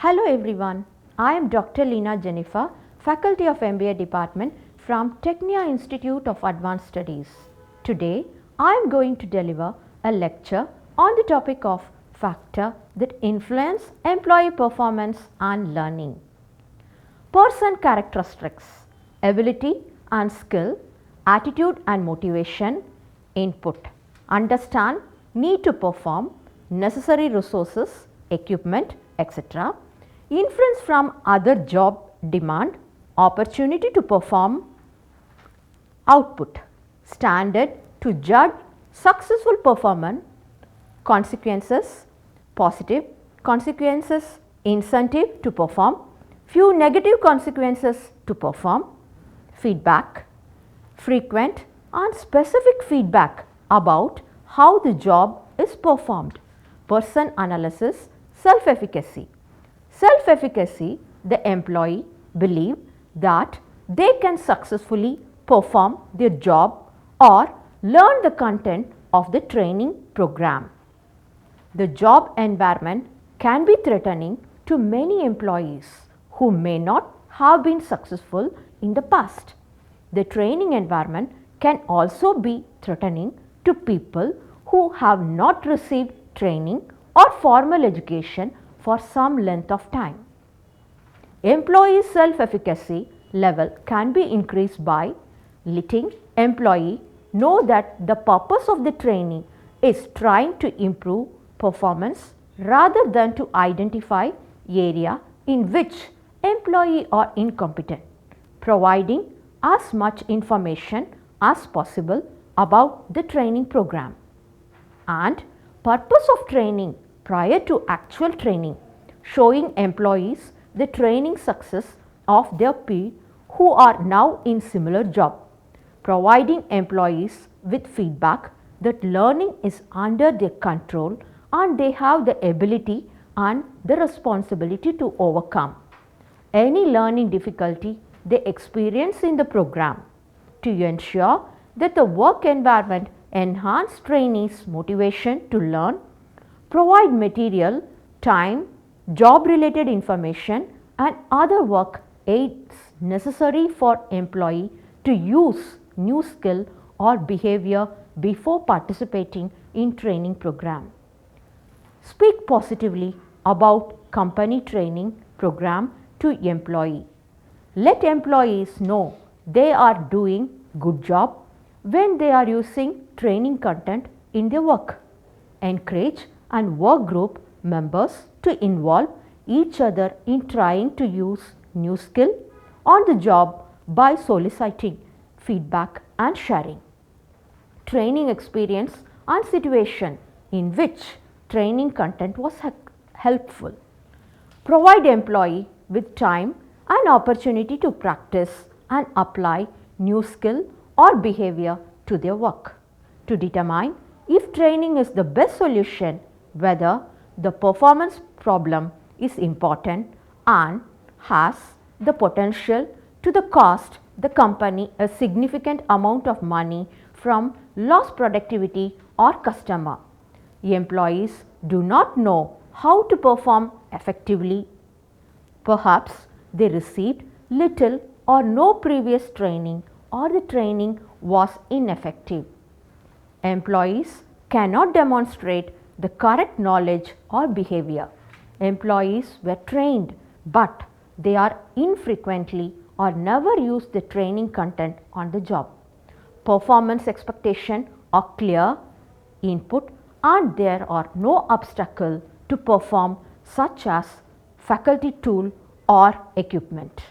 Hello everyone, I am Dr. Leena Jennifer, Faculty of MBA Department from Technia Institute of Advanced Studies. Today, I am going to deliver a lecture on the topic of factor that influence employee performance and learning. Person characteristics, ability and skill, attitude and motivation, input, understand, need to perform, necessary resources, equipment, etc. Inference from other job demand, opportunity to perform, output, standard to judge successful performance, consequences, positive consequences, incentive to perform, few negative consequences to perform, feedback, frequent and specific feedback about how the job is performed, person analysis, self-efficacy. Self-efficacy, the employee believe that they can successfully perform their job or learn the content of the training program. The job environment can be threatening to many employees who may not have been successful in the past. The training environment can also be threatening to people who have not received training or formal education for some length of time. Employee self-efficacy level can be increased by letting employee know that the purpose of the training is trying to improve performance rather than to identify area in which employee are incompetent, providing as much information as possible about the training program. And purpose of training prior to actual training, showing employees the training success of their peer who are now in similar job, providing employees with feedback that learning is under their control and they have the ability and the responsibility to overcome any learning difficulty they experience in the program, to ensure that the work environment enhance trainees' motivation to learn, provide material, time, job related information and other work aids necessary for employee to use new skill or behavior before participating in training program. Speak positively about company training program to employee. Let employees know they are doing good job when they are using training content in their work. Encourage and work group members to involve each other in trying to use new skill on the job by soliciting feedback and sharing. Training experience and situation in which training content was helpful. Provide employee with time and opportunity to practice and apply new skill or behavior to their work. To determine if training is the best solution, whether the performance problem is important and has the potential to the cost the company a significant amount of money from lost productivity or customer. Employees do not know how to perform effectively. Perhaps they received little or no previous training or the training was ineffective. Employees cannot demonstrate the correct knowledge or behavior. Employees were trained but they are infrequently or never use the training content on the job. Performance expectations are clear, input and there are no obstacle to perform such as faculty tool or equipment.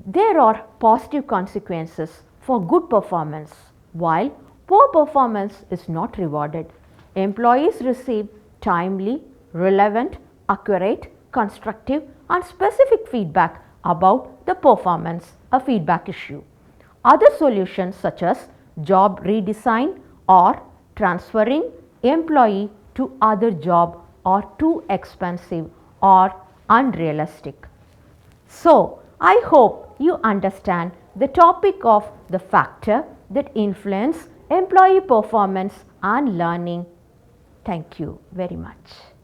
There are positive consequences for good performance while poor performance is not rewarded. Employees receive timely, relevant, accurate, constructive and specific feedback about the performance, a feedback issue. Other solutions such as job redesign or transferring employee to other job are too expensive or unrealistic. So, I hope you understand the topic of the factor that influence employee performance and learning. Thank you very much.